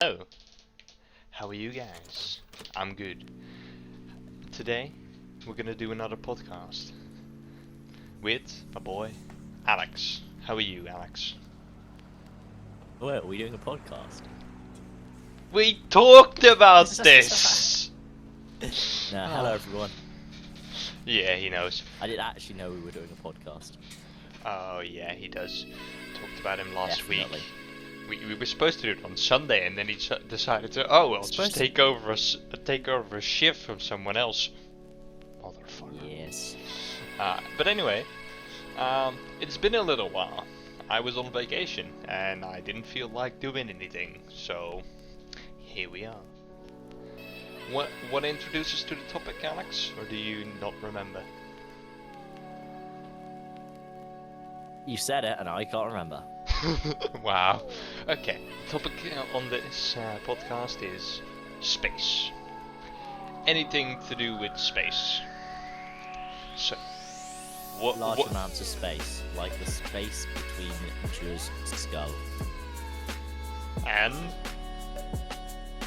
Hello, how are you guys? I'm good. Today, we're gonna do another podcast with my boy, Alex. How are you, Alex? Wait, are we doing a podcast? We talked about this! Hello everyone. Yeah, he knows. I didn't actually know we were doing a podcast. Oh yeah, he does. Talked about him last Definitely. week. We were supposed to do it on Sunday, and then he decided to, oh, well, just take over a shift from someone else. Motherfucker. Yes. But anyway, it's been a little while. I was on vacation, and I didn't feel like doing anything, so here we are. What introduces to the topic, Alex, or do you not remember? You said it and I can't remember. Wow. Okay, the topic on this podcast is space. Anything to do with space. So, Large amounts of space, like the space between Joe's skull. And?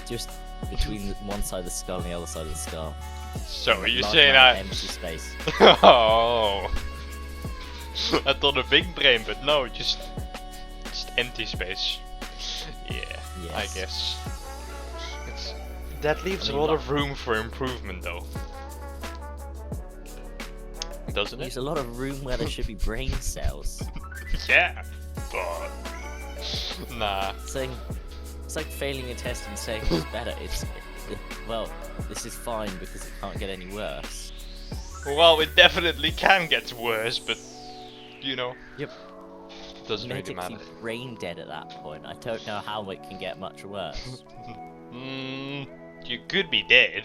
Just between one side of the skull and the other side of the skull. So are you Large saying amount I... of empty space. Oh. I thought a big brain, but no, just empty space. Yeah, Yes. I guess. That leaves a lot of room for improvement, though. Doesn't There's it? a lot of room where there should be brain cells. Yeah, but nah. It's like failing a test and saying it's better. Well, this is fine because it can't get any worse. Well, it definitely can get worse, but you know. Yep. Doesn't really matter. Medically brain dead at that point. I don't know how it can get much worse. You could be dead.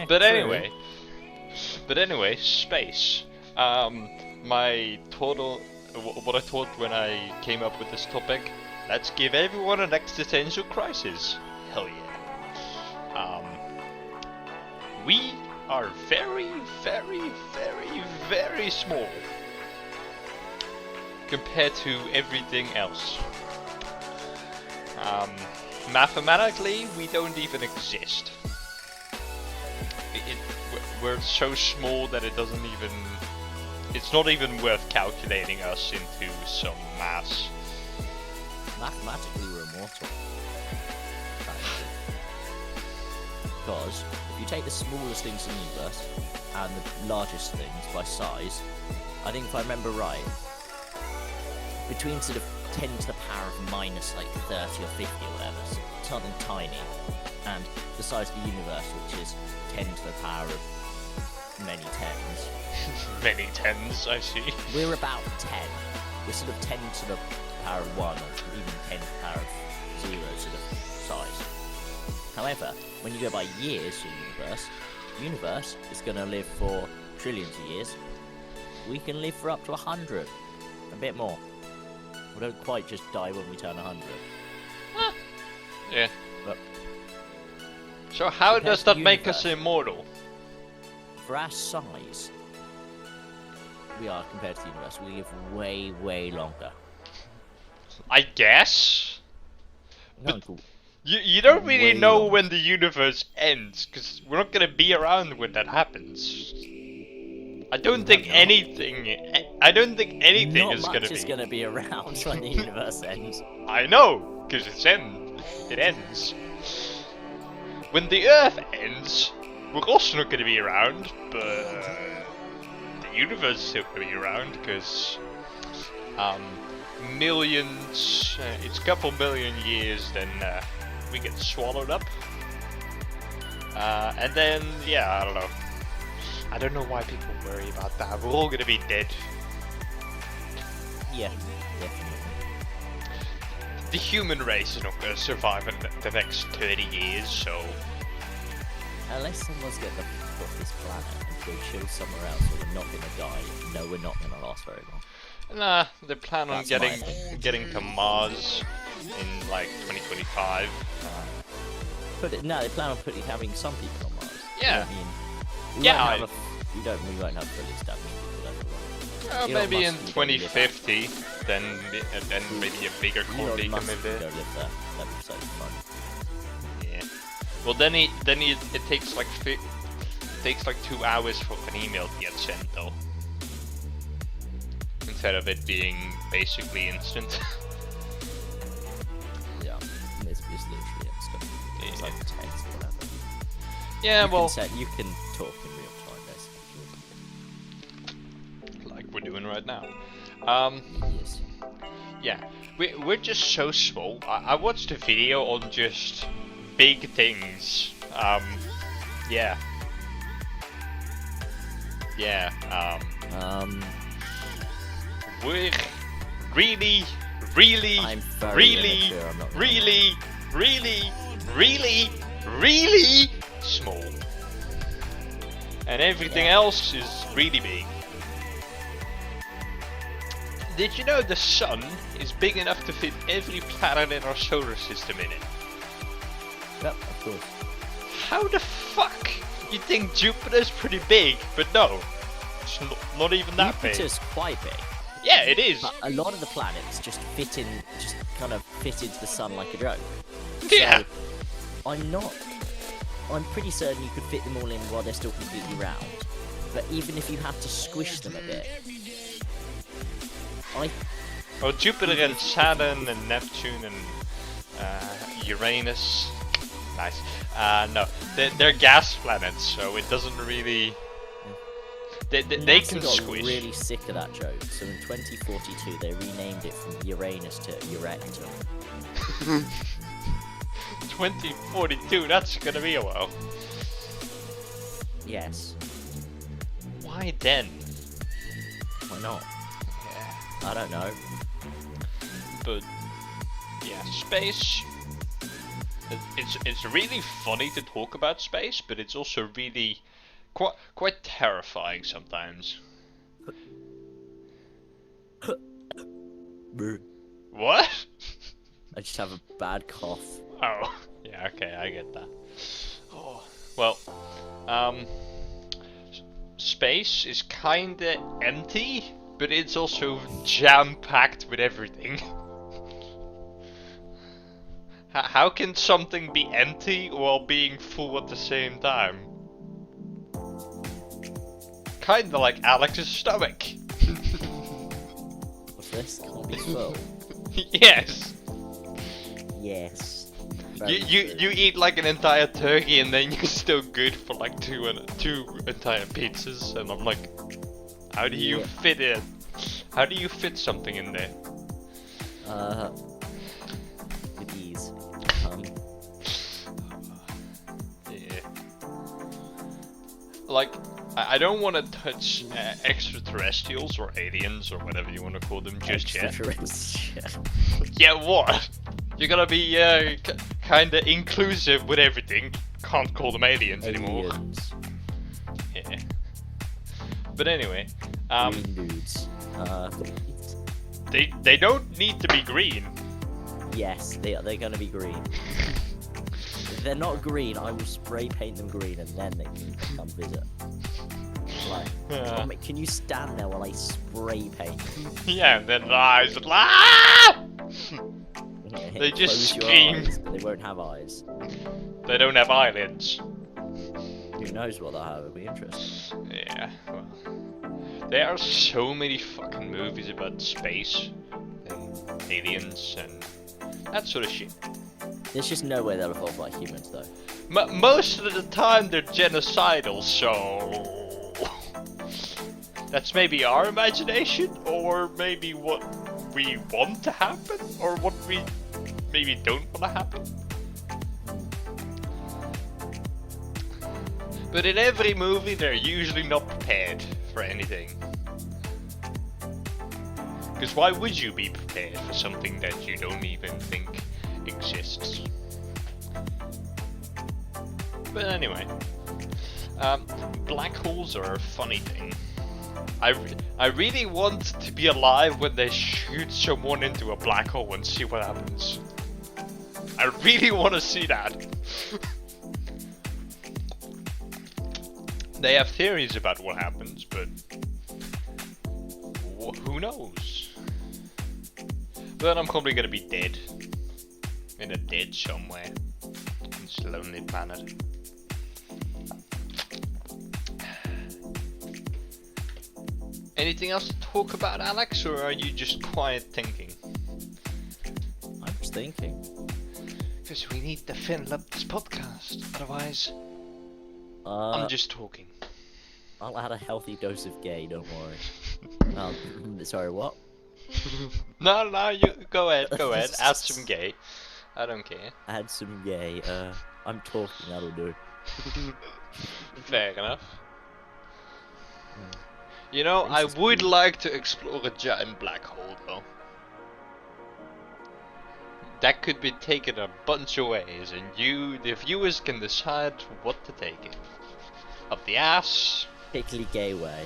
But True. anyway, space. What I thought when I came up with this topic, let's give everyone an existential crisis. Hell yeah. We are very, very, very, very small compared to everything else. Mathematically, we don't even exist. We're so small that it's not even worth calculating us into some mass. Mathematically, we're immortal. Because if you take the smallest things in the universe and the largest things by size, I think if I remember right, between sort of 10 to the power of minus like 30 or 50 or whatever, so something tiny, and the size of the universe, which is 10 to the power of many tens. Many tens, I see. We're about 10. We're sort of 10 to the power of 1, or even 10 to the power of 0 sort of size. However, when you go by years for the universe is going to live for trillions of years. We can live for up to 100. A bit more. We don't quite just die when we turn 100. Yeah. But so how does that make us universe. immortal? For our size, we are compared to the universe. We live way, way longer. I guess. But You don't really way know longer. when the universe ends, because we're not gonna be around when that happens. I don't think anything Not is much gonna is be. going to be around when the universe ends. I know, because it ends. When the Earth ends, we're also not gonna be around, but the universe is still gonna be around, because millions, it's a couple million years, then we get swallowed up. And then, yeah, I don't know. I don't know why people worry about that. We're all gonna be dead. Yeah, definitely. The human race is not gonna survive in the next 30 years, so... Unless someone's getting the fuck off this planet and go chill somewhere else where we're not going to die, no, we're not going to last very long. Nah, they plan on That's my getting to Mars in like 2025. No, they plan on having some people on Mars. Yeah. We Yeah, won't have fully established people, don't we? Elon maybe in Musk can go live 2050, then maybe a bigger Elon colony can Musk live can there. go live there. That'd be so fun. Yeah. Well, then it takes like 2 hours for an email to get sent though, instead of it being basically instant. Yeah, it's literally instant. It's like text or whatever. Yeah, You can talk in real time, basically. like we're doing right now. Yes. Yeah, we're just so small. I watched a video on just big things. Yeah. Yeah, we're really, I'm very really, immature, I'm not gonna really small. And everything else is really big. Did you know the sun is big enough to fit every planet in our solar system in it? Yep, of course. How the fuck? You think Jupiter's pretty big, but no. It's not even that big. Jupiter's quite big. Yeah, it is. But a lot of the planets just kind of fit into the sun like a joke. Yeah. So, I'm pretty certain you could fit them all in while they're still completely round. But even if you have to squish them a bit, Well, Jupiter and Saturn and Neptune and Uranus. Nice. No, they're gas planets, so it doesn't really. They NASA can got squish. really sick of that joke, so in 2042 they renamed it from Uranus to Uranus. 2042. That's gonna be a while. Yes. Why then? Why not? Yeah. I don't know. But yeah, space. It's really funny to talk about space, but it's also really quite terrifying sometimes. What? I just have a bad cough. Oh, yeah, okay, I get that. Oh, well, space is kinda empty, but it's also jam-packed with everything. How can something be empty while being full at the same time? Kinda like Alex's stomach. What's this? Can't be full. Yes. Yes. You eat like an entire turkey and then you're still good for like two entire pizzas, and I'm like, how do you fit it? How do you fit something in there? With ease. Yeah. Like, I don't want to touch extraterrestrials or aliens or whatever you want to call them just yet. Yeah, what? You're gonna be kinda inclusive with everything. Can't call them aliens anymore. Yeah. But anyway, green dudes. they don't need to be green. Yes, they're gonna be green. If they're not green, I will spray paint them green, and then they can come visit. Like, can you stand there while I spray paint? Yeah, and then the eyes are like, they just Close your scream. eyes, but they won't have eyes. They don't have eyelids. Who knows what they'll have? It'll be interesting. Yeah, well, there are so many fucking movies about space and aliens and that sort of shit. There's just no way they'll evolve like humans, though. Most of the time they're genocidal, so that's maybe our imagination, or maybe what we want to happen, or what we maybe don't want to happen. But in every movie, they're usually not prepared for anything. Because why would you be prepared for something that you don't even think exists? But anyway, black holes are a funny thing. I really want to be alive when they shoot someone into a black hole and see what happens. I really want to see that. They have theories about what happens, but who knows? But I'm probably gonna be dead. In a ditch somewhere. On this lonely planet. Anything else to talk about, Alex, or are you just quiet thinking? I'm just thinking. Because we need to fill up this podcast, otherwise I'm just talking. I'll add a healthy dose of gay, don't worry. Sorry, what? No, you go ahead, add some gay. I don't care. Add some gay, I'm talking, that'll do. Fair enough. You know, I would like to explore a giant black hole, though. That could be taken a bunch of ways, and you, the viewers, can decide what to take it. Up the ass. Particularly gay way.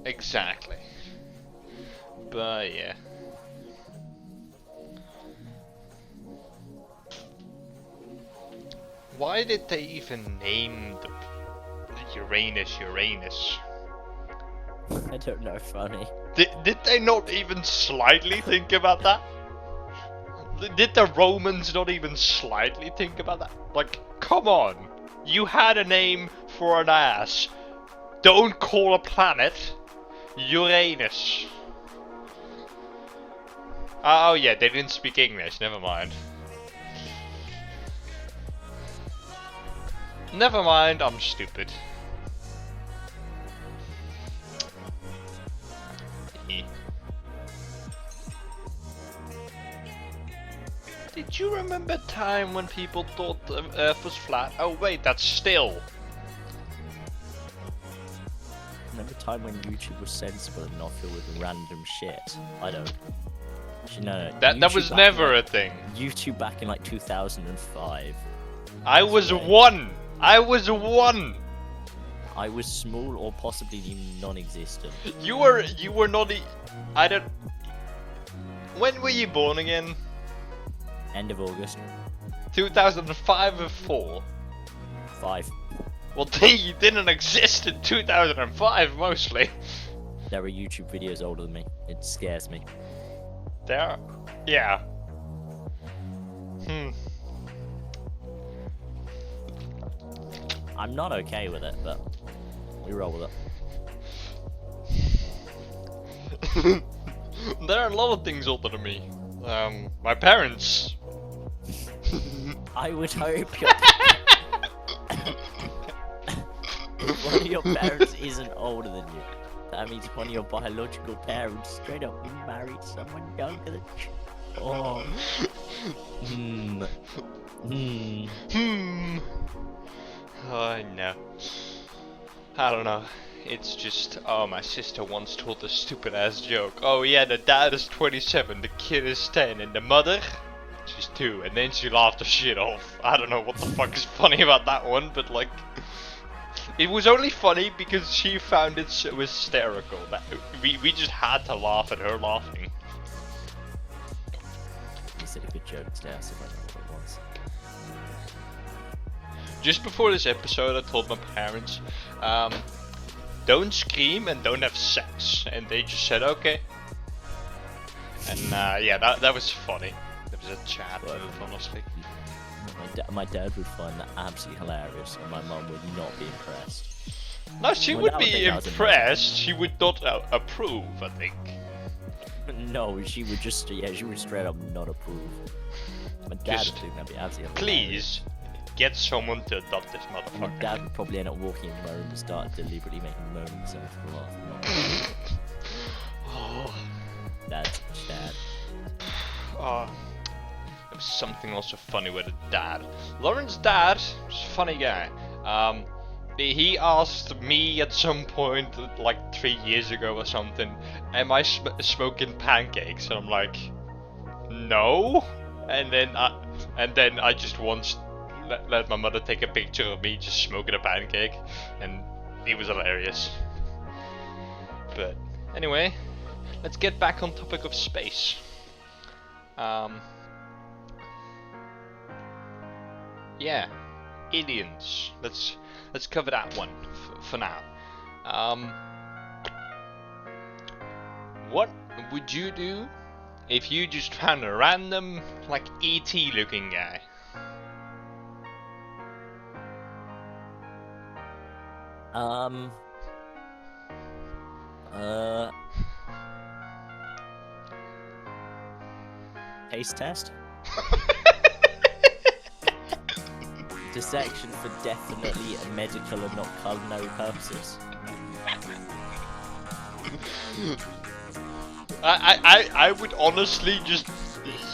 Exactly. But yeah. Why did they even name the Uranus? I don't know, funny. Did they not even slightly think about that? Did the Romans not even slightly think about that? Like, come on. You had a name for an ass. Don't call a planet Uranus. Oh yeah, they didn't speak English, never mind. Never mind, I'm stupid. Did you remember a time when people thought the Earth was flat? Oh wait, that's still. Remember a time when YouTube was sensible and not filled with random shit? I don't. Actually, no. That was never a thing. YouTube back in like 2005. I was one. I was one. I was small or possibly non-existent. You were not. I don't. When were you born again? End of August. 2005 or 4? 5. Well, they didn't exist in 2005 mostly. There are YouTube videos older than me. It scares me. There, yeah. I'm not okay with it, but we roll with it. There are a lot of things older than me. My parents. I would hope your if one of your parents isn't older than you, that means one of your biological parents straight up married someone younger than you. Oh. Oh no. I don't know. It's just, oh, my sister once told a stupid ass joke. Oh yeah, the dad is 27, the kid is 10, and the mother, she's 2, and then she laughed her shit off. I don't know what the fuck is funny about that one, but like, it was only funny because she found it so hysterical that we just had to laugh at her laughing. You said a good joke today, I said I don't know what it was. Just before this episode, I told my parents, don't scream and don't have sex, and they just said okay. And yeah, that was funny. It was a chat move, honestly. My dad would find that absolutely hilarious, and my mum would not be impressed. No, she would be impressed. She would not approve, I think. No, she would just, yeah, she would straight up not approve. My dad would think that'd be absolutely hilarious. Please, get someone to adopt this motherfucker. My dad would probably end up walking in my room and start deliberately making moan himself for laughing. Oh. That's Dad. Oh. There was something also funny with the dad. Lauren's dad was a funny guy. He asked me at some point, like 3 years ago or something, am I smoking pancakes? And I'm like, no. And then I just once let my mother take a picture of me just smoking a pancake, and it was hilarious. But anyway, let's get back on topic of space. Yeah, aliens. Let's cover that one for now. What would you do if you just found a random, like, ET looking guy? Taste test? Dissection for definitely medical and not culinary purposes. I would honestly just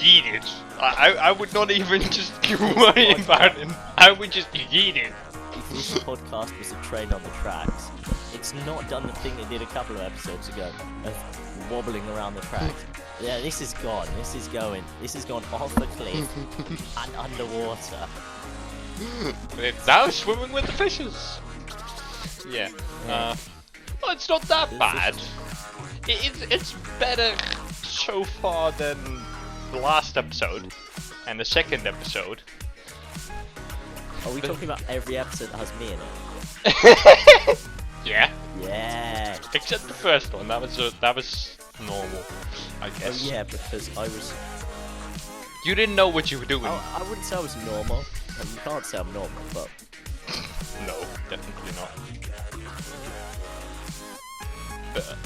eat it. I would not even just worry about it. I would just eat it. If this podcast was a train on the tracks, it's not done the thing it did a couple of episodes ago of wobbling around the tracks. Yeah, this is gone. This is gone off a cliff and underwater. It's now swimming with the fishes. Yeah. Well, it's not that bad. It's better so far than the last episode and the second episode. Are we talking about every episode that has me in it? Yeah. Yeah. Except the first one. That was normal, I guess. Oh yeah, because I was. You didn't know what you were doing. I wouldn't say I was normal. You can't say I'm normal, but. No, definitely not. But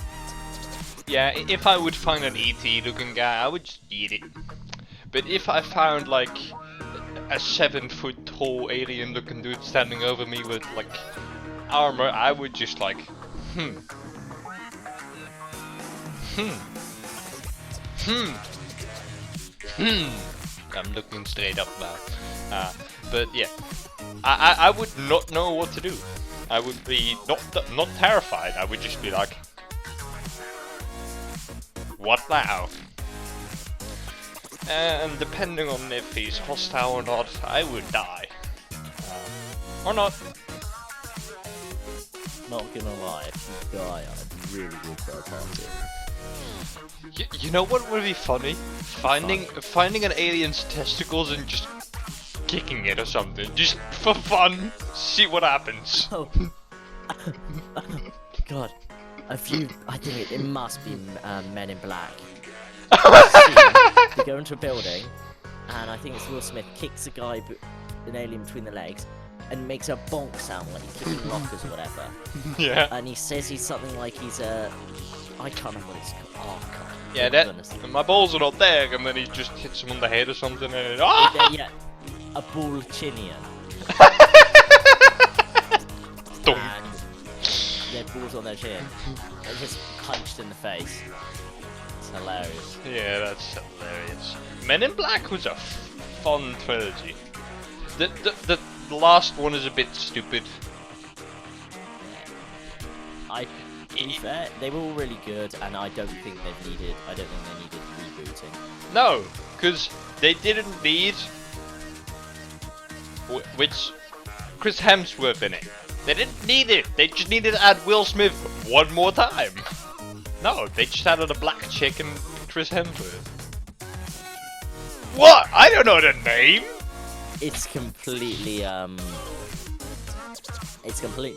yeah, if I would find an ET looking guy, I would just eat it. But if I found like a 7-foot tall alien looking dude standing over me with like armor, I would just like, I'm looking straight up now. But yeah, I would not know what to do. I would be not terrified. I would just be like, what now? And depending on if he's hostile or not, I would die. Or not. Not gonna lie, if you die, I'd really go for a party. You know what would be funny? Finding an alien's testicles and just kicking it or something, just for fun. See what happens. Oh. God, I think it must be Men in Black. They go into a building, and I think it's Will Smith kicks a guy, an alien between the legs, and makes a bonk sound like he's kicking lockers or whatever. Yeah. And he says he's something like he's a. I can't remember what it's called. Oh God. Yeah, that. My balls are not there, and then he just hits him on the head or something, and it, ah! Yeah, a bullchinian. And their balls on their chin. They're just punched in the face. It's hilarious. Yeah, that's hilarious. Men in Black was a fun trilogy. The last one is a bit stupid. To be fair, they were all really good, and I don't think they needed rebooting. No, because they didn't need which Chris Hemsworth in it. They didn't need it. They just needed to add Will Smith one more time. No, they just added a black chick and Chris Hemsworth. What? I don't know the name. It's completely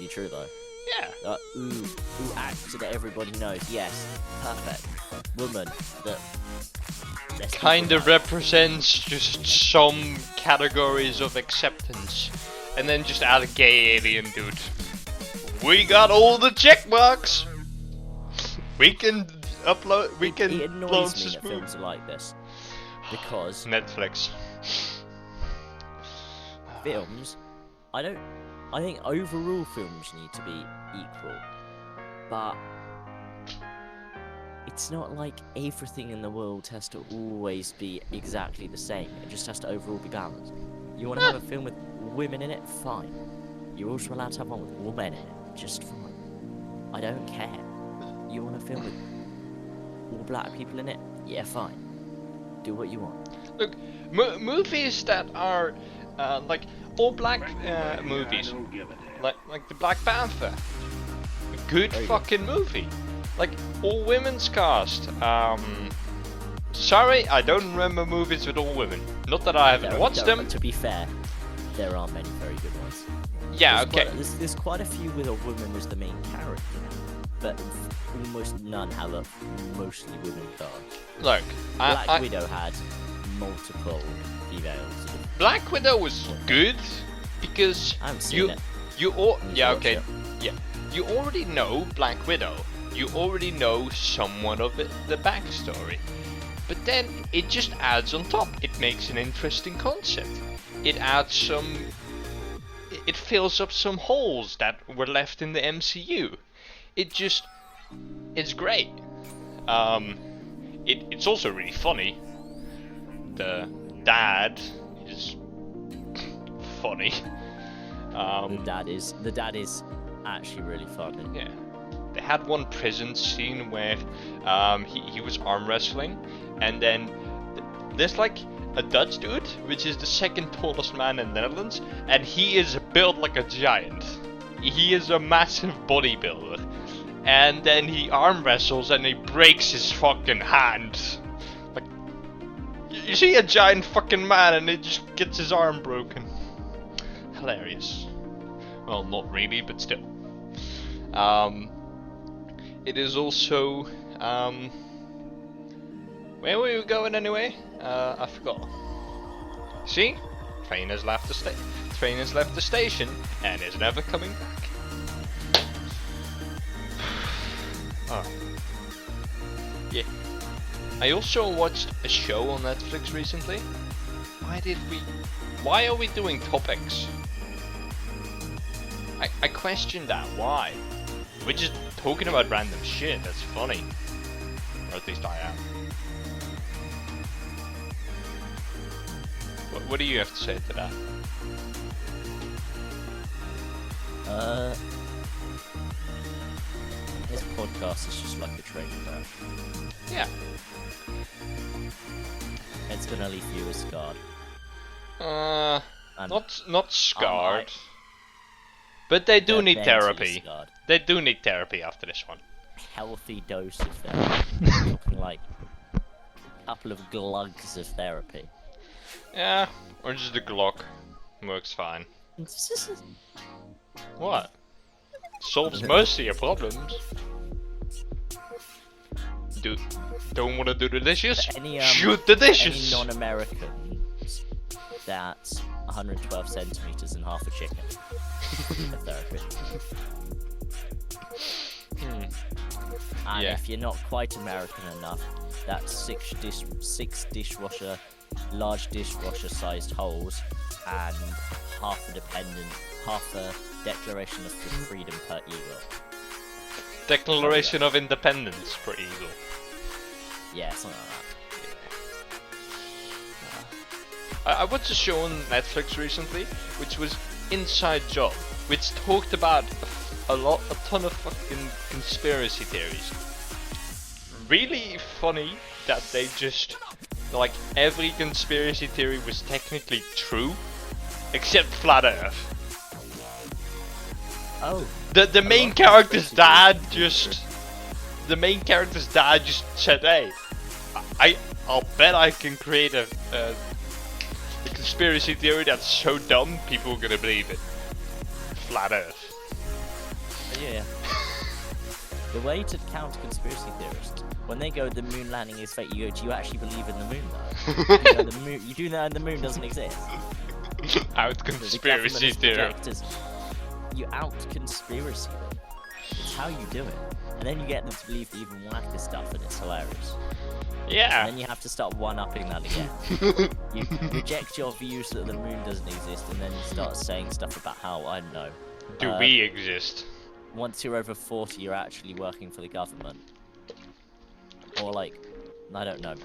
true though. Yeah. Ooh, actor that everybody knows. Yes, perfect. Woman that kind of represents just some categories of acceptance, and then just add a gay alien dude. We got all the check marks. We can upload. We can. It annoys me that films are like this because Netflix films. I think overall films need to be equal, but it's not like everything in the world has to always be exactly the same. It just has to overall be balanced. You want to have a film with women in it? Fine. You're also allowed to have one with women in it. Just fine. I don't care. You want a film with all black people in it? Yeah, fine. Do what you want. Look, movies that are like all black movies, like the Black Panther, a good fucking movie. Like all women's cast. Sorry, I don't remember movies with all women. Not that I haven't watched them. To be fair, there are many very good ones. Yeah, There's quite a few with a woman as the main character. but almost none have a mostly women cast. Look, Black Widow had multiple females. Black Widow was good because I haven't seen it. you already know Black Widow. You already know somewhat of the backstory, but then it just adds on top. It makes an interesting concept. It adds some. It fills up some holes that were left in the MCU. It's great. It's also really funny. The dad is funny. The dad is actually really funny. Yeah. They had one prison scene where he was arm wrestling, and then there's like a Dutch dude, which is the second tallest man in the Netherlands, and he is built like a giant. He is a massive bodybuilder, and then he arm wrestles and he breaks his fucking hand. Like, you see a giant fucking man and he just gets his arm broken. Hilarious. Well, not really, but still. It is also, where were you going anyway? I forgot. See? Train has left the station and is never coming back. Oh. Yeah. I also watched a show on Netflix recently. Why are we doing topics? I questioned that. Why? We're just talking about random shit. That's funny. Or at least I am. What do you have to say to that? This podcast is just like a train crash. Yeah. It's gonna leave you scarred. Not scarred. But they do need therapy. They do need therapy after this one. Healthy dose of therapy. Something like a couple of glugs of therapy. Yeah, or just a Glock. Works fine. What? Solves most of your problems. Don't want to do the dishes? Shoot the dishes! Any non-Americans, that's 112 centimeters and half a chicken. Therapy. And if you're not quite American enough, that's six large dishwasher-sized holes, and half a Declaration of Freedom per eagle. Declaration of Independence per eagle. Yeah, something like that. I watched a show on Netflix recently, which was Inside Job, which talked about a ton of fucking conspiracy theories. Really funny that they just, like, every conspiracy theory was technically true, except Flat Earth. Oh. The main character's dad just said, "Hey, I'll bet I can create a conspiracy theory that's so dumb people are gonna believe it. Flat Earth." Yeah. The way to counter conspiracy theorists, when they go, the moon landing is fake, you go, do you actually believe in the moon though? You do know the moon doesn't exist. Out conspiracy theory. You out conspiracy them. It's how you do it. And then you get them to believe even wacker stuff, and it's hilarious. Yeah. And then you have to start one-upping that again. You reject your views that the moon doesn't exist, and then you start saying stuff about how, I don't know. Do we exist? Once you're over 40, you're actually working for the government. Or like, I don't know.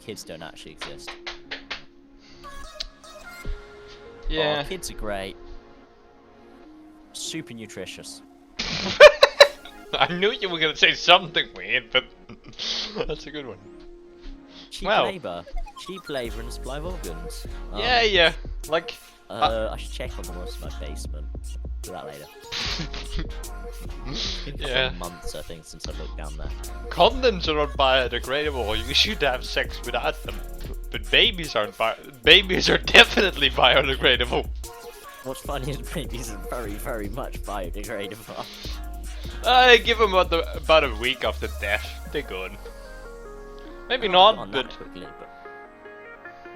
Kids don't actually exist. Yeah. Oh, kids are great. Super nutritious. I knew you were gonna say something weird, but that's a good one. Cheap labour and supply of organs. Yeah. Like. I should check on the rest of my basement. Do that later. It's been for months, I think, since I looked down there. Condoms are not biodegradable. You should have sex without them. But babies aren't. Babies are definitely biodegradable. What's funny is babies are very, very much biodegradable. I give them about a week after death. They're gone. Maybe not, Not but that quickly, but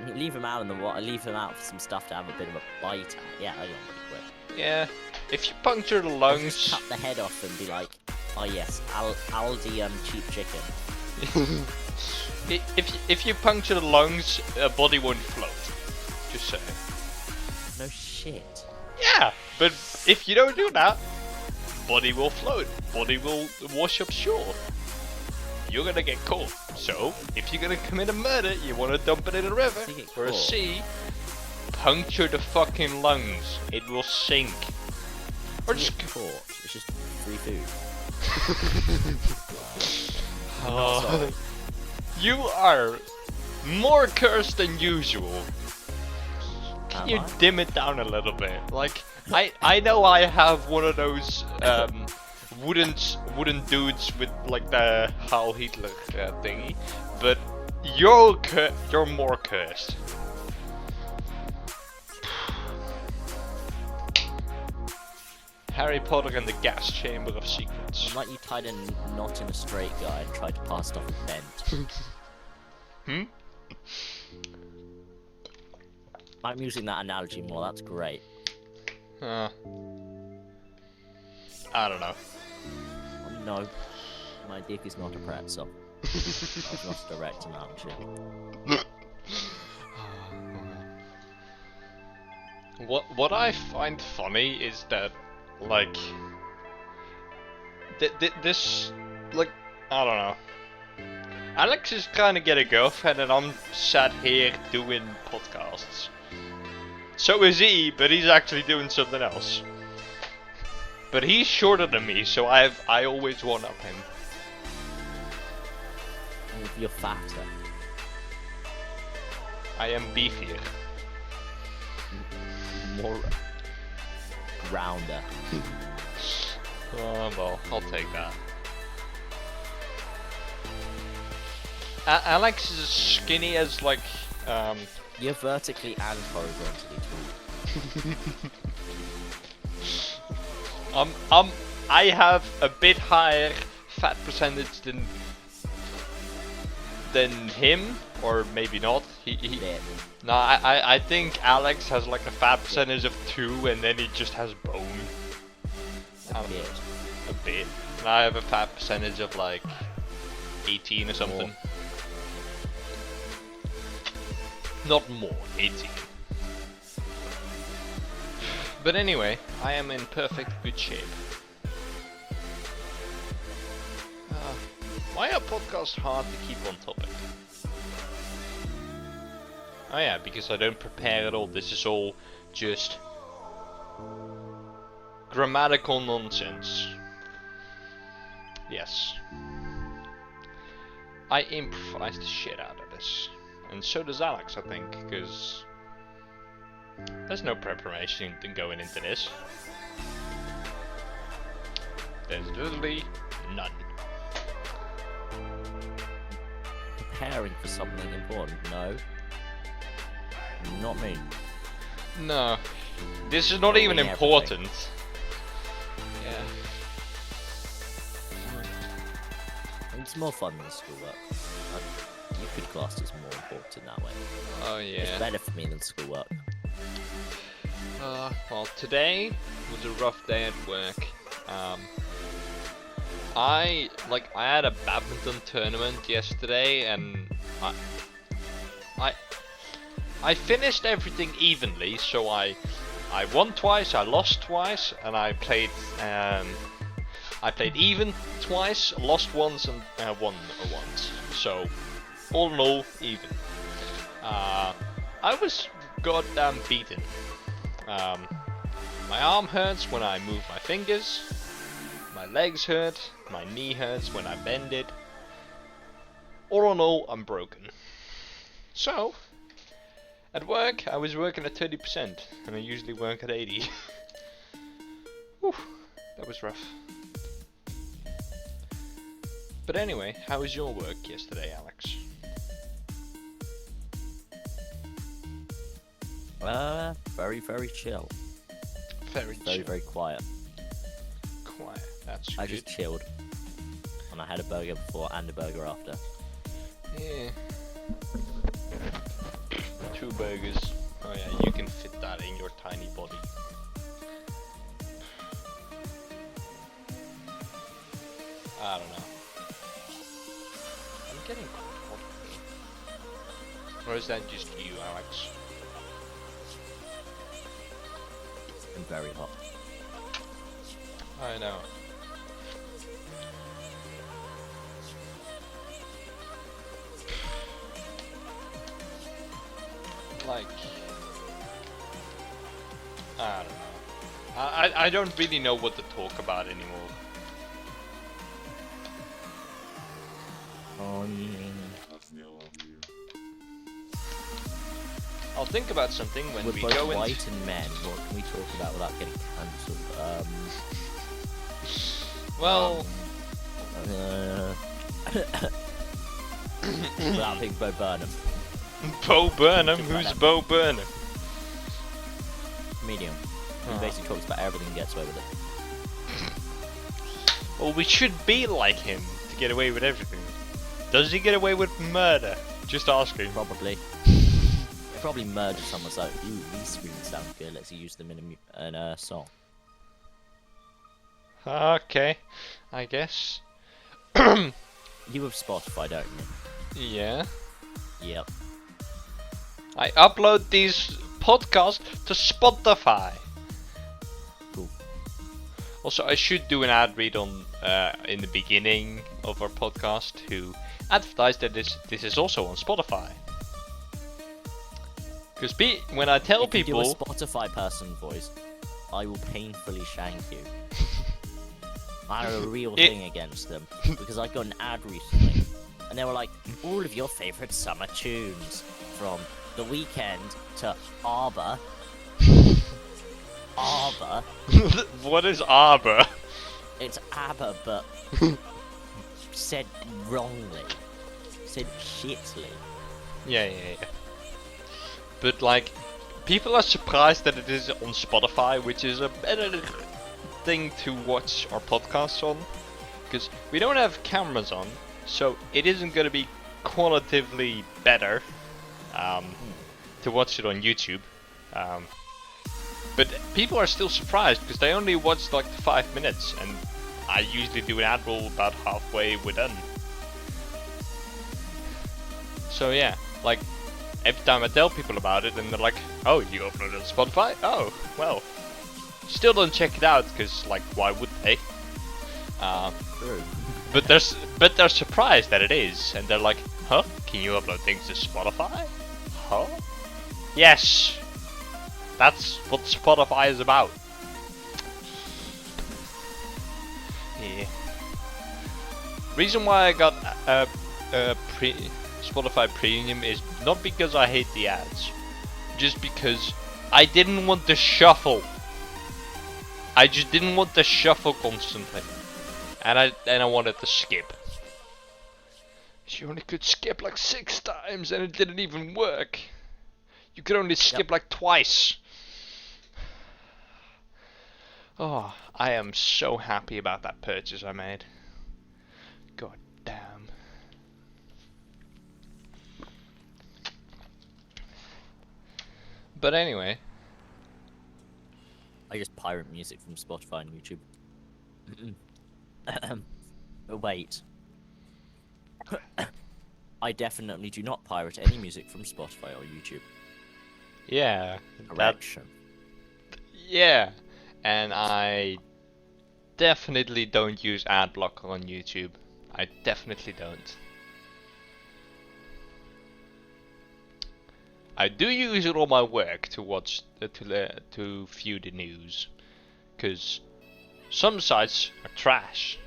you leave him out in the water. Leave him out for some stuff to have a bit of a bite at. Yeah, I got pretty quick. yeah. If you puncture the Or lungs, just cut the head off and be like, oh yes, Aldi cheap chicken. if you puncture the lungs, a body won't float. Just saying. No shit. Yeah, but if you don't do that, body will float. Body will wash up shore. You're gonna get caught. So, if you're gonna commit a murder, you wanna dump it in a river You get or a caught. sea. Puncture the fucking lungs. It will sink. Or It's just. not caught. It's just free food. Oh, you are more cursed than usual. Can Am you I? dim it down a little bit? Like, I know I have one of those wooden dudes with like the Heil Hitler thingy, but you're more cursed. Harry Potter and the Gas Chamber of Secrets. Like you tied a knot in a straight guy and tried to pass it off a bent. Hmm? I'm using that analogy more. That's great. I don't know. No, my dick is not a pretzel. That's not a direct analogy. What I find funny is that, like, this, like, I don't know. Alex is trying to get a girlfriend and I'm sat here doing podcasts. So is he, but he's actually doing something else. But he's shorter than me, so I always one up him. You're fatter. I am beefier. More rounder. Oh, well, I'll take that. Alex is as skinny as, like, You're vertically and horizontally tall. I have a bit higher fat percentage than him, or maybe not. He Bit. no, I think Alex has like a fat percentage of 2, and then he just has bone. A bit. A bit. And I have a fat percentage of like 18 or something. More. Not more, 18. But anyway, I am in perfect good shape. Why are podcasts hard to keep on topic? Oh yeah, because I don't prepare at all. This is all just grammatical nonsense. Yes. I improvise the shit out of this. And so does Alex, I think, because there's no preparation going into this. There's literally none. Preparing for something important. No. Not me. No. This is not even Knowing important. Yeah. It's more fun than schoolwork. You could class it as more important that way. Oh It's yeah. better for me than schoolwork. Well, today was a rough day at work. I had a badminton tournament yesterday, and I finished everything evenly. So I won twice, I lost twice, and I played even twice, lost once, and won once. So all in all, even. I was goddamn beaten. My arm hurts when I move my fingers. My legs hurt. My knee hurts when I bend it. All in all, I'm broken. So, at work, I was working at 30%, and I usually work at 80. Whew, that was rough. But anyway, how was your work yesterday, Alex? Very, very chill. Very chill. Very, very quiet. Quiet. That's I good. just chilled. And I had a burger before and a burger after. Yeah. 2 burgers. Oh yeah, you can fit that in your tiny body. I don't know. I'm getting quite hot. Or is that just you, Alex? I'm very hot. I know. Like, I don't know. I don't really know what to talk about anymore. I'll think about something when We're we both go white into... and men. What can we talk about without getting cancelled? Well... without being Bo Burnham. Bo Burnham? Who's Bo Burnham? Medium. He basically talks about everything and gets away with it. Well, we should be like him to get away with everything. Does he get away with murder? Just asking. Probably. He probably murdered someone, so, ooh, these screams sound good, let's use them in a song. Okay, I guess. You have Spotify, don't you? Yeah. Yep. I upload these podcasts to Spotify. Cool. Also, I should do an ad read on in the beginning of our podcast to advertise that this is also on Spotify. Because when I tell people, if you do a Spotify person voice, I will painfully shank you. I have a real thing against them because I got an ad recently, and they were like, all of your favorite summer tunes from The Weeknd to Arbor. Arbor. What is Arbor? It's ABBA, but said wrongly. Said shitly. Yeah. But like, people are surprised that it is on Spotify, which is a better thing to watch our podcasts on, because we don't have cameras on, so it isn't going to be qualitatively better to watch it on YouTube. But people are still surprised because they only watched like 5 minutes, and I usually do an ad roll about halfway we're done. So yeah, like every time I tell people about it, and they're like, "Oh, you upload it on Spotify? Oh, well." Still don't check it out because, like, why would they? True. But they're surprised that it is, and they're like, "Huh? Can you upload things to Spotify? Huh? Yes, that's what Spotify is about." Yeah. Reason why I got Spotify Premium is not because I hate the ads, just because I didn't want to shuffle. I just didn't want to shuffle constantly, and I wanted to skip. You only could skip like 6 times, and it didn't even work. You could only skip like twice. Oh, I am so happy about that purchase I made. God damn. But anyway. I just pirate music from Spotify and YouTube. But wait. I definitely do not pirate any music from Spotify or YouTube. Yeah. Correction. Yeah. And I definitely don't use ad blocker on YouTube. I definitely don't. I do use it on my work to watch to view the news, because some sites are trash.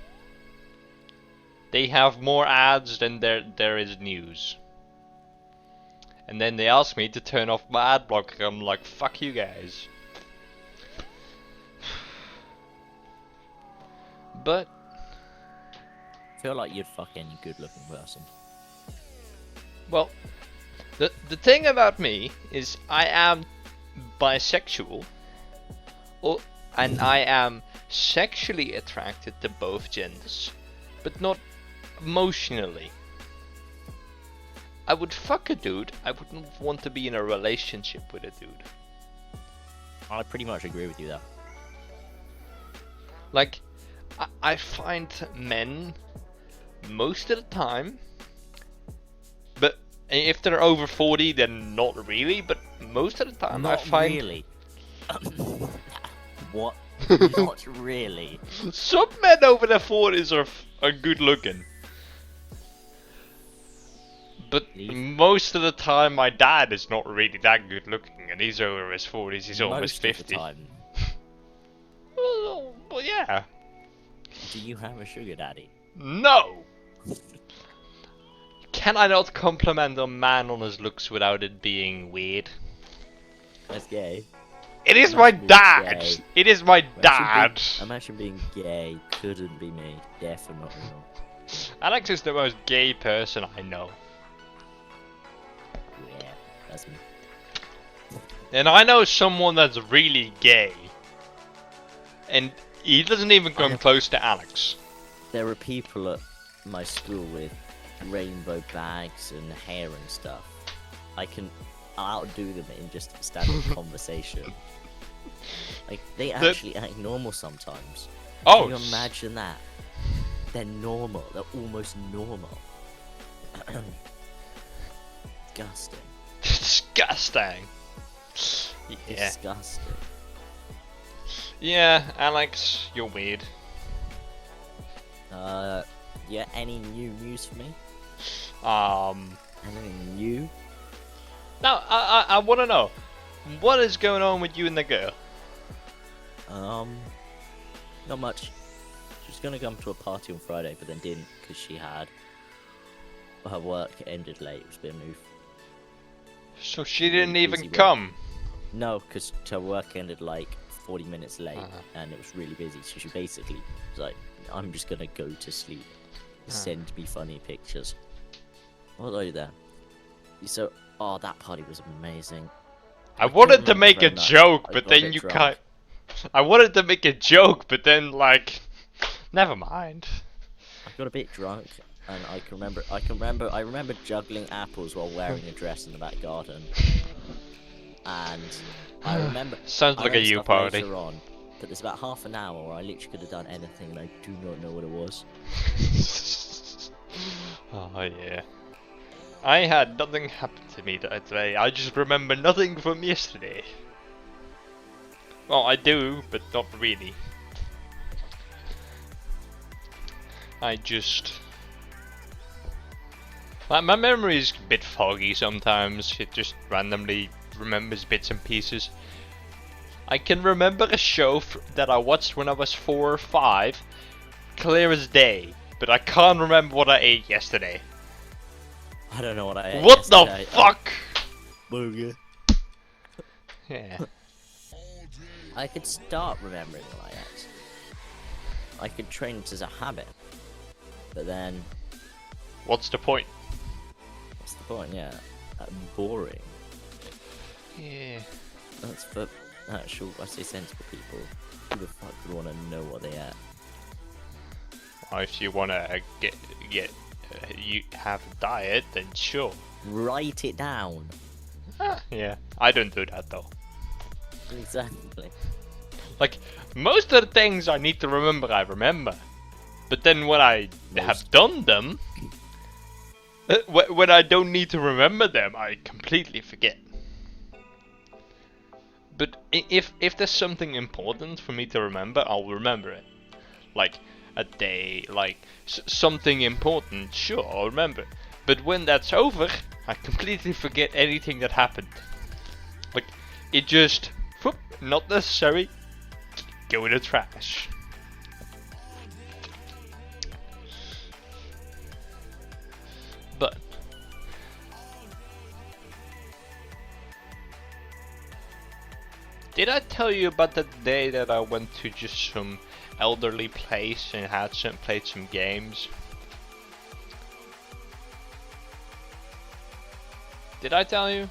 They have more ads than there is news. And then they ask me to turn off my ad blocker. I'm like, fuck you guys. But I feel like you'd fuck any good-looking person. well, the thing about me is I am bisexual. and I am sexually attracted to both genders, but not emotionally. I would fuck a dude, I wouldn't want to be in a relationship with a dude. I pretty much agree with you there. Like, I find men most of the time, but if they're over 40, then not really, but most of the time Not I find... really. What? Not really. Some men over their 40s are good looking. But most of the time my dad is not really that good looking, and he's over his 40s, he's almost 50. Most of the time. Well, yeah. Do you have a sugar daddy? No! Can I not compliment a man on his looks without it being weird? That's gay. It is my Imagine being dad! gay. It is my dad! Imagine being gay. Couldn't be me. Definitely not. Alex is the most gay person I know. Yeah, that's me. And I know someone that's really gay. And he doesn't even come close to Alex. There are people at my school with rainbow bags and hair and stuff. I'll outdo them in just standard conversation. Like, they actually act normal sometimes. Oh! Can you imagine that? They're normal. They're almost normal. Disgusting. Disgusting. Yeah. Disgusting. Yeah, Alex, you're weird. Yeah, any new news for me? Anything new? Now, I want to know, what is going on with you and the girl? Not much. She was gonna come to a party on Friday, but then didn't because she had her work ended late. It was a bit of move. So she didn't Really even busy come? No, because her work ended like 40 minutes late, and it was really busy. So she basically was like, "I'm just gonna go to sleep. Send me funny pictures." What are you there? So, oh, that party was amazing. I wanted to remember make a very much. joke, I but got a then bit you drunk. can't. I wanted to make a joke, but then like, never mind. I got a bit drunk, and I remember juggling apples while wearing a dress in the back garden. And I remember. Sounds I like a remember you stuff party. later on, but there's about half an hour where I literally could have done anything, and I do not know what it was. Oh yeah. I had nothing happen to me today. I just remember nothing from yesterday. Well, I do, but not really. I just... my memory is a bit foggy sometimes. It just randomly remembers bits and pieces. I can remember a show that I watched when I was 4 or 5, clear as day, but I can't remember what I ate yesterday. I don't know what I ate What yesterday. the fuck? Burger. Yeah. I could start remembering what I ate. I could train it as a habit. But then, What's the point? what's the point? Yeah. Boring. Yeah. That's for actual, I say sensible people. Who the fuck would want to know what they ate? Well, if you wanna get you have a diet, then sure. Write it down. Yeah, I don't do that though. Exactly. Like, most of the things I need to remember, I remember. But then when I have done them, when I don't need to remember them, I completely forget. But if there's something important for me to remember, I'll remember it. Like a day, like something important, sure, I'll remember. But when that's over, I completely forget anything that happened. Like, it just, whoop, not necessary, go in the trash. But did I tell you about the day that I went to just some elderly place and played some games? Did I tell you?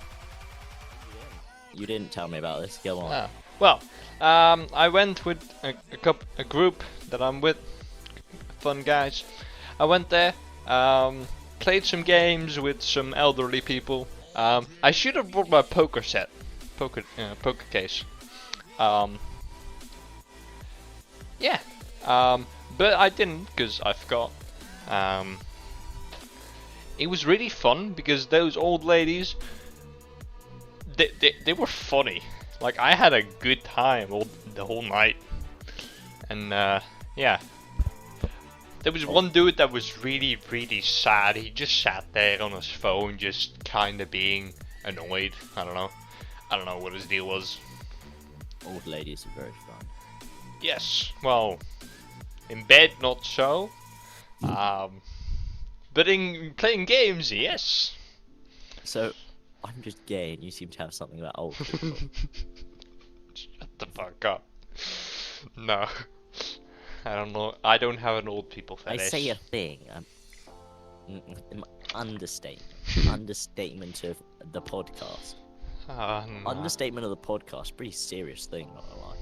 You didn't tell me about this. Go on. Ah. Well, I went with a group that I'm with, fun guys. I went there, played some games with some elderly people. I should have brought my poker set, poker case. Yeah, but I didn't because I forgot. It was really fun because those old ladies, they were funny. Like I had a good time the whole night, and yeah. There was one dude that was really, really sad. He just sat there on his phone, just kind of being annoyed. I don't know what his deal was. Old ladies are very fun. Yes, well, in bed not so. But in playing games, yes. So, I'm just gay, and you seem to have something about old people. Shut the fuck up. No. I don't know. I don't have an old people fetish. I say a thing. Understatement of the podcast. No. Understatement of the podcast. Pretty serious thing, not gonna lie.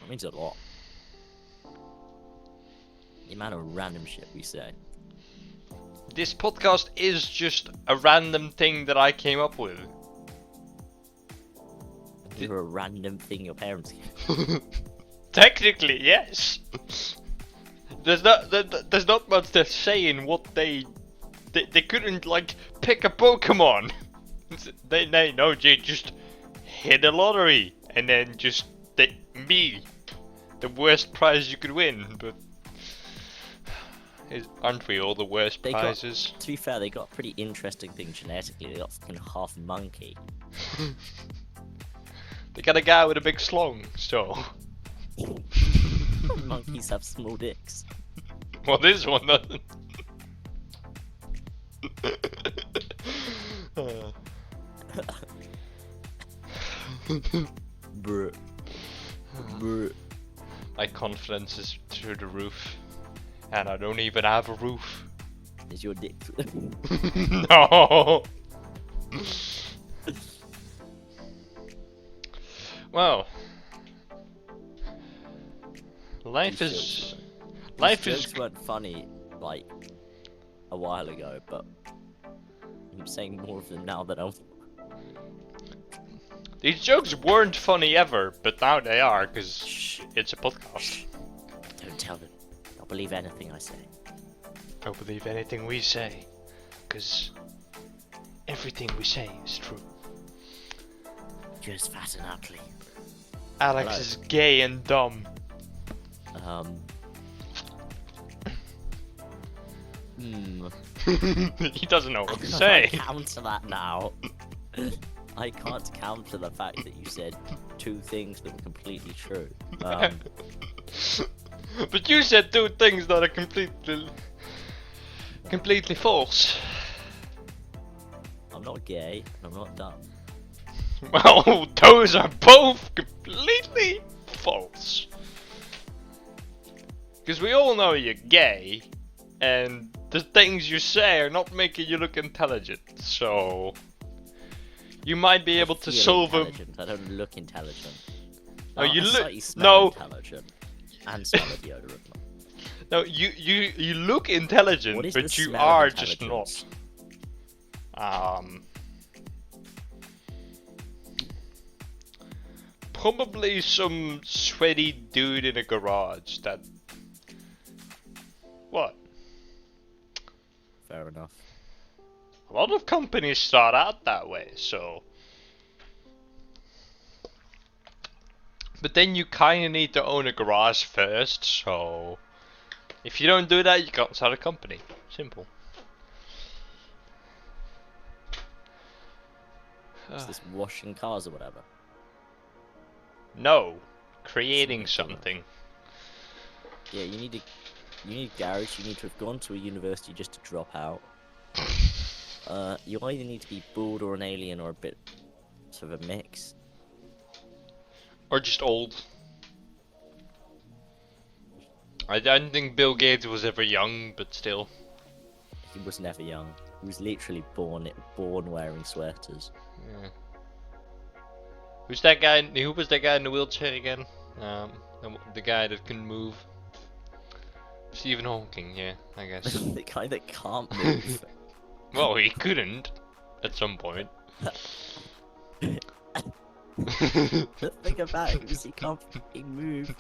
That means a lot. The amount of random shit we say. This podcast is just a random thing that I came up with. You're a random thing your parents gave. Technically, yes. There's not much to say in what they couldn't like pick a Pokemon. They just hit a lottery and then just me, the worst prize you could win. But aren't we all the worst prizes? To be fair, they got a pretty interesting thing genetically. They got fucking half monkey. They got a guy with a big slong, so. Monkeys have small dicks. Well, this one doesn't. Bruh. Bruh. My confidence is through the roof, and I don't even have a roof. Is your dick? No. Well, life is. Jokes weren't funny like a while ago, but I'm saying more of them now that I'm. These jokes weren't funny ever, but now they are because it's a podcast. Don't tell them. They'll believe anything I say. Don't believe anything we say, because everything we say is true. Just fat and ugly. Alex Hello. is gay and dumb. He doesn't know what to say. I can't counter that now. I can't counter the fact that you said two things that were completely true. But you said two things that are completely false. I'm not gay, and I'm not dumb. Well, those are both completely false. Because we all know you're gay, and the things you say are not making you look intelligent, so you might be able to solve them. I don't look intelligent. No, you look intelligent and smell of deodorant. No, you look intelligent, but you are just not. Probably some sweaty dude in a garage that. What? Fair enough. A lot of companies start out that way, so. But then you kinda need to own a garage first, so. If you don't do that, you can't start a company. Simple. Is this washing cars or whatever? No. Creating something. Yeah, you need a garage, you need to have gone to a university just to drop out. You either need to be bored or an alien or a bit sort of a mix. Or just old. I don't think Bill Gates was ever young, but still. He was never young. He was literally born wearing sweaters. Yeah. Who's that guy? Who was that guy in the wheelchair again? The guy that couldn't move. Stephen Hawking, yeah, I guess. The guy that can't move. Well, he couldn't at some point. The thing about him is he can't fucking move.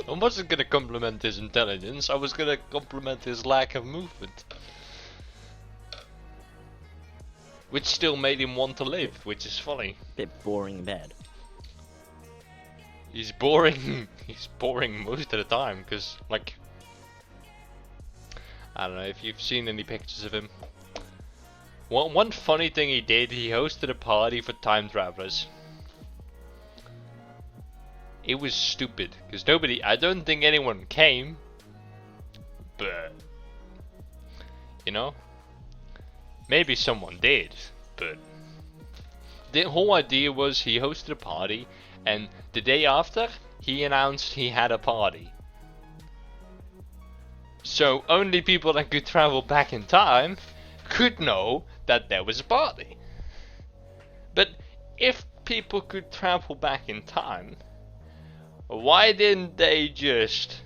I wasn't gonna compliment his intelligence, I was gonna compliment his lack of movement. Which still made him want to live, which is funny. Bit boring bed. He's boring. He's boring most of the time, because, like, I don't know if you've seen any pictures of him. One funny thing he did, he hosted a party for time travelers. It was stupid, because I don't think anyone came, but, you know, maybe someone did, but the whole idea was he hosted a party, and the day after, he announced he had a party. So only people that could travel back in time could know that there was a party. But if people could travel back in time, why didn't they just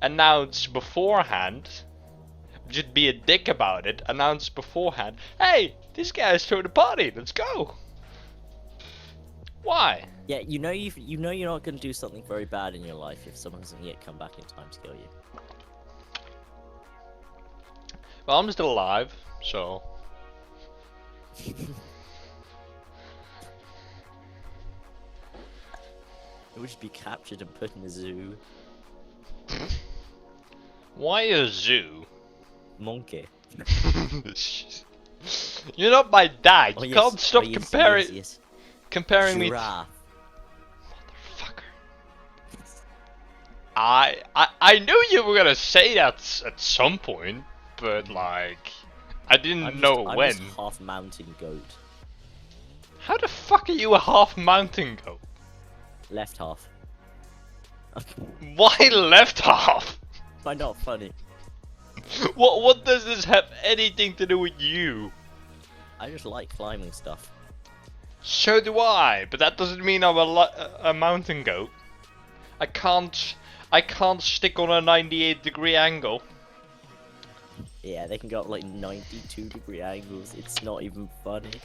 announce beforehand, just be a dick about it, announce beforehand, hey, this guy's throwing a party, let's go. Why? Yeah, you know you're not gonna do something very bad in your life if someone hasn't yet come back in time to kill you. Well, I'm still alive, so. It would just be captured and put in a zoo. Why a zoo? Monkey. You're not my dad. Oh, You yes. can't stop Oh, yes, comparing yes. comparing me. Giraffe. Motherfucker. I knew you were gonna say that at some point, but like, I didn't know I'm when. just half mountain goat. How the fuck are you a half mountain goat? Left half. Why left half? Why not funny? What does this have anything to do with you? I just like climbing stuff. So do I, but that doesn't mean I'm a mountain goat. I can't stick on a 98-degree angle. Yeah, they can go up like 92-degree angles. It's not even funny.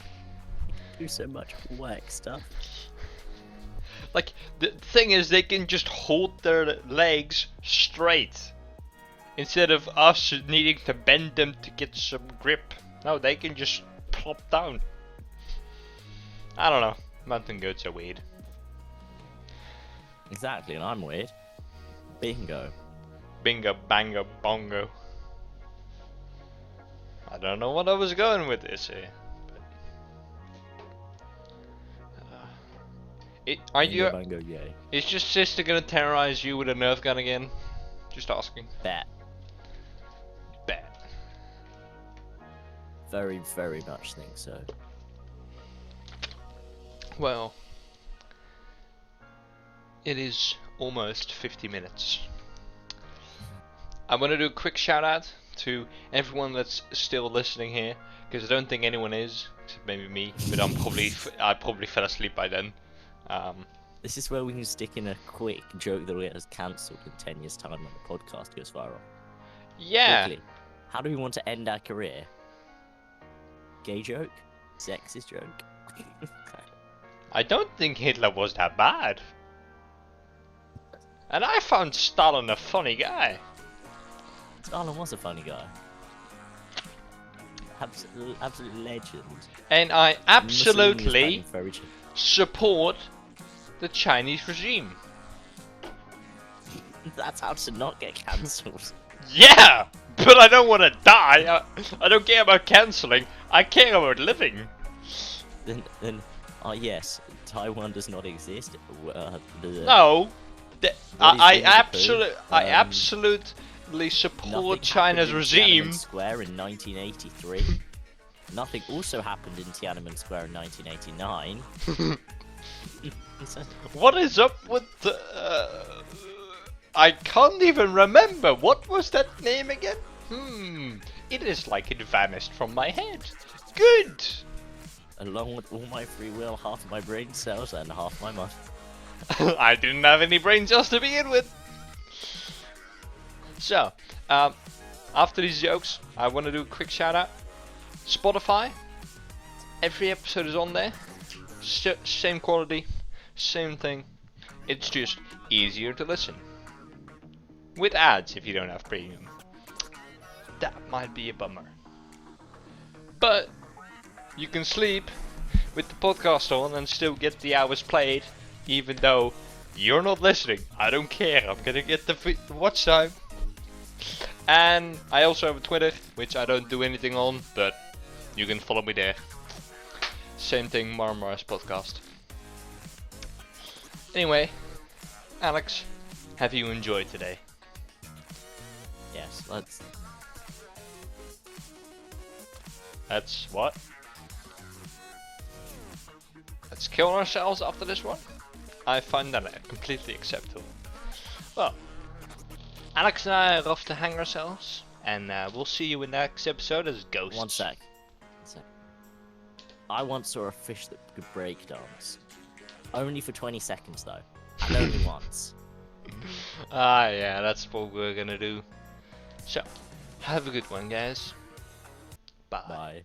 Do so much whack stuff. Like, the thing is, they can just hold their legs straight instead of us needing to bend them to get some grip. No, they can just plop down. I don't know. Mountain goats are weird. Exactly, and I'm weird. Bingo. Bingo, bango, bongo. I don't know what I was going with this here. Are you? Bingo, yay. Is your sister gonna terrorize you with a Nerf gun again? Just asking. Bet. Bet. Very, very much think so. Well, it is almost 50 minutes. I want to do a quick shout out to everyone that's still listening here, because I don't think anyone is, except maybe me. But I probably fell asleep by then. This is where we can stick in a quick joke that will get us cancelled in 10 years' time when the podcast goes viral. Yeah. Quickly, how do we want to end our career? Gay joke? Sexist joke? I don't think Hitler was that bad. And I found Stalin a funny guy. Stalin was a funny guy. Absolute legend. And I Mussolini was absolutely back very cheap. support the Chinese regime. That's how to not get cancelled. Yeah! But I don't want to die. I don't care about cancelling. I care about living. Then, yes, Taiwan does not exist. No. I Winnie-the-Pooh? absolutely support Nothing China's happened in regime. Tiananmen Square in 1983. Nothing also happened in Tiananmen Square in 1989. What is up with the... I can't even remember. What was that name again? It is like it vanished from my head. Good. along with all my free will, half my brain cells, and half my mind. I didn't have any brain cells to begin with. So, after these jokes, I want to do a quick shout out. Spotify. Every episode is on there. Same quality, same thing. It's just easier to listen. With ads if you don't have premium. That might be a bummer. But you can sleep with the podcast on and still get the hours played, even though you're not listening. I don't care. I'm gonna get the watch time. And I also have a Twitter, which I don't do anything on, but you can follow me there. Same thing, Marmaris podcast. Anyway, Alex, have you enjoyed today? Yes, Let's what? Let's kill ourselves after this one? I find that completely acceptable. Well, Alex and I are off to hang ourselves, and we'll see you in the next episode as ghosts. One sec. I once saw a fish that could break dance. Only for 20 seconds though. And only once. Yeah, that's what we're gonna do. So, have a good one, guys. Bye. Bye.